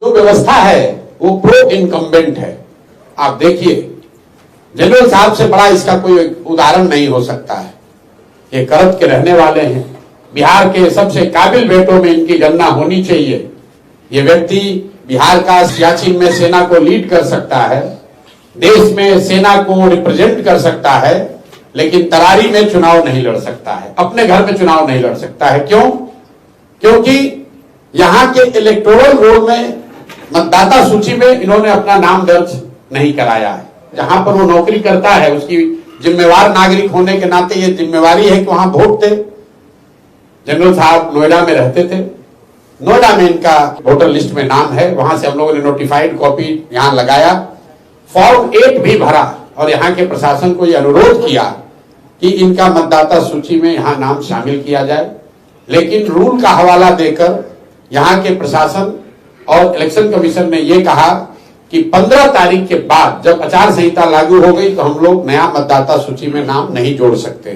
जो व्यवस्था है वो प्रो इनकम्बेंट है। आप देखिए, जनरल साहब से बड़ा इसका कोई उदाहरण नहीं हो सकता है। ये करत के रहने वाले हैं, बिहार के सबसे काबिल बेटों में इनकी गणना होनी चाहिए। ये व्यक्ति बिहार का सियाचिन में सेना को लीड कर सकता है, देश में सेना को रिप्रेजेंट कर सकता है, लेकिन तरारी में चुनाव नहीं लड़ सकता है, अपने घर में चुनाव नहीं लड़ सकता है। क्यों? क्योंकि यहां के इलेक्टोरल रोल में, मतदाता सूची में इन्होंने अपना नाम दर्ज नहीं कराया है। जहां पर वो नौकरी करता है, उसकी जिम्मेवार नागरिक होने के नाते ये जिम्मेवारी है कि वहां वोट दे। जनरल साहब नोएडा में रहते थे, नोएडा में इनका वोटर लिस्ट में नाम है, वहां से हम लोगों ने नोटिफाइड कॉपी यहां लगाया, फॉर्म 8 भी भरा और यहाँ के प्रशासन को यह अनुरोध किया कि इनका मतदाता सूची में यहाँ नाम शामिल किया जाए। लेकिन रूल का हवाला देकर यहाँ के प्रशासन और इलेक्शन कमीशन ने यह कहा कि 15 तारीख के बाद जब आचार संहिता लागू हो गई तो हम लोग नया मतदाता सूची में नाम नहीं जोड़ सकते।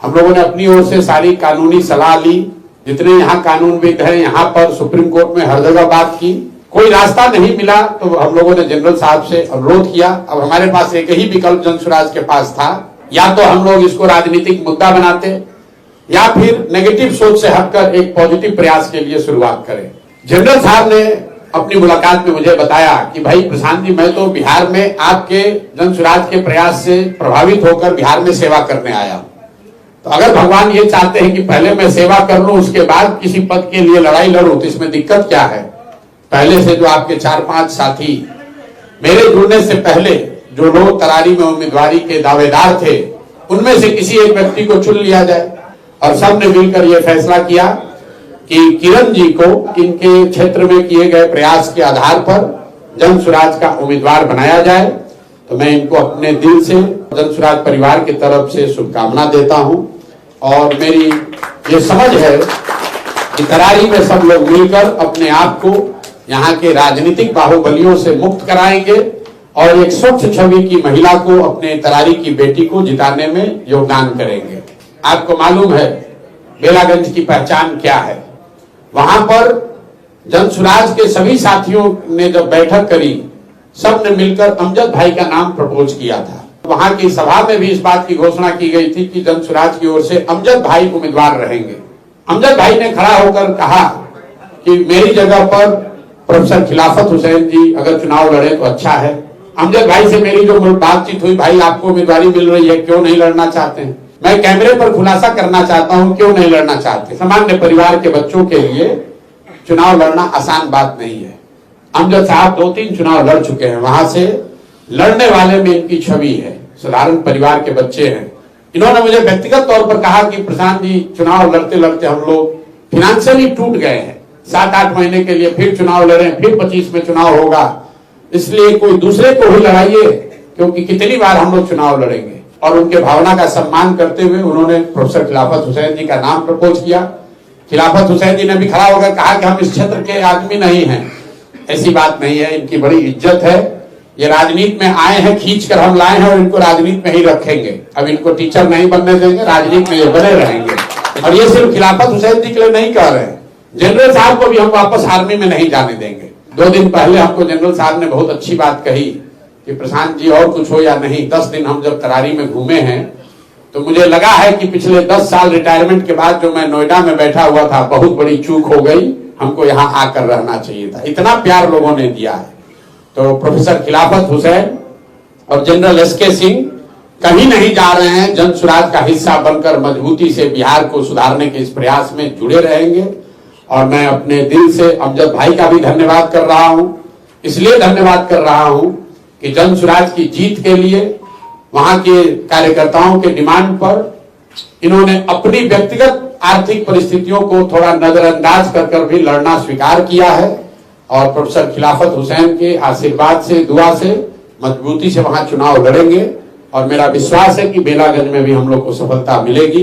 हम लोगों ने अपनी ओर से सारी कानूनी सलाह ली, जितने यहाँ कानूनविद हैं यहाँ पर सुप्रीम कोर्ट में हर जगह बात की, कोई रास्ता नहीं मिला तो हम लोगों ने जनरल साहब से अनुरोध किया। अब हमारे पास एक ही विकल्प जनसुराज के पास था, या तो हम लोग इसको राजनीतिक मुद्दा बनाते या फिर नेगेटिव सोच से हटकर एक पॉजिटिव प्रयास के लिए शुरुआत करें। जनरल साहब ने अपनी मुलाकात में मुझे बताया कि भाई प्रशांत जी, मैं तो बिहार में आपके जनसुराज के प्रयास से प्रभावित होकर बिहार में सेवा करने आया हूं, तो अगर भगवान ये चाहते हैं कि पहले मैं सेवा कर लूं उसके बाद किसी पद के लिए लड़ाई लड़ूं, तो इसमें दिक्कत क्या है? पहले से जो आपके 4-5 साथी मेरे जुड़ने से पहले जो लोग तरारी में उम्मीदवारी के दावेदार थे, उनमें से किसी एक व्यक्ति को चुन लिया जाए। और सबने मिलकर यह फैसला किया कि किरण जी को इनके क्षेत्र में किए गए प्रयास के आधार पर जनसुराज का उम्मीदवार बनाया जाए। तो मैं इनको अपने दिल से जनसुराज परिवार की तरफ से शुभकामना देता हूं। और मेरी ये समझ है कि तरारी में सब लोग मिलकर अपने आप को यहाँ के राजनीतिक बाहुबलियों से मुक्त कराएंगे और एक स्वच्छ छवि की महिला को, अपने तरारी की बेटी को जिताने में योगदान करेंगे। आपको मालूम है बेलागंज की पहचान क्या है। वहां पर जनसुराज के सभी साथियों ने जब बैठक करी, सबने मिलकर अमजद भाई का नाम प्रपोज किया था। वहां की सभा में भी इस बात की घोषणा की गई थी कि जनसुराज की ओर से अमजद भाई उम्मीदवार रहेंगे। अमजद भाई ने खड़ा होकर कहा कि मेरी जगह पर प्रोफेसर खिलाफत हुसैन जी अगर चुनाव लड़े तो अच्छा है। अमजद भाई से मेरी जो बातचीत हुई, भाई आपको उम्मीदवारी मिल रही है, क्यों नहीं लड़ना चाहते हैं? मैं कैमरे पर खुलासा करना चाहता हूं, क्यों नहीं लड़ना चाहते? सामान्य परिवार के बच्चों के लिए चुनाव लड़ना आसान बात नहीं है। अमजद साहब 2-3 चुनाव लड़ चुके हैं, वहां से लड़ने वाले में इनकी छवि है, साधारण परिवार के बच्चे हैं। इन्होंने मुझे व्यक्तिगत तौर पर कहा कि प्रशांत जी, चुनाव लड़ते लड़ते हम लोग फिनेंशियली टूट गए हैं, 7-8 महीने के लिए फिर चुनाव लड़े, फिर 25 में चुनाव होगा, इसलिए कोई दूसरे को ही लड़ाइए, क्योंकि कितनी बार हम लोग चुनाव लड़ेंगे। और उनके भावना का सम्मान करते हुए उन्होंने प्रोफेसर खिलाफत हुसैन जी का नाम प्रपोज किया। खिलाफत हुसैन जी ने भी खड़ा होकर कहा कि हम इस क्षेत्र के आदमी नहीं हैं। ऐसी बात नहीं है, इनकी बड़ी इज्जत है, ये राजनीति में आए हैं, खींच कर हम लाए हैं और इनको राजनीति में ही रखेंगे। अब इनको टीचर नहीं बनने देंगे, राजनीति में ये बने रहेंगे। और ये सिर्फ खिलाफत हुसैन जी के लिए नहीं कह रहे हैं, जनरल साहब को भी हम वापस आर्मी में नहीं जाने देंगे। 2 दिन पहले हमको जनरल साहब ने बहुत अच्छी बात कही कि प्रशांत जी, और कुछ हो या नहीं, 10 दिन हम जब तरारी में घूमे हैं तो मुझे लगा है कि पिछले 10 साल रिटायरमेंट के बाद जो मैं नोएडा में बैठा हुआ था, बहुत बड़ी चूक हो गई, हमको यहाँ आकर रहना चाहिए था। इतना प्यार लोगों ने दिया है। तो प्रोफेसर खिलाफत हुसैन और जनरल एसके सिंह कहीं नहीं जा रहे हैं, जनसुराज का हिस्सा बनकर मजबूती से बिहार को सुधारने के इस प्रयास में जुड़े रहेंगे। और मैं अपने दिल से अमजद भाई का भी धन्यवाद कर रहा हूं। इसलिए धन्यवाद कर रहा हूं कि जनसुराज की जीत के लिए वहां के कार्यकर्ताओं के डिमांड पर इन्होंने अपनी व्यक्तिगत आर्थिक परिस्थितियों को थोड़ा नजरअंदाज कर भी लड़ना स्वीकार किया है। और प्रोफेसर खिलाफत हुसैन के आशीर्वाद से, दुआ से मजबूती से वहां चुनाव लड़ेंगे। और मेरा विश्वास है कि बेलागंज में भी हम लोग को सफलता मिलेगी।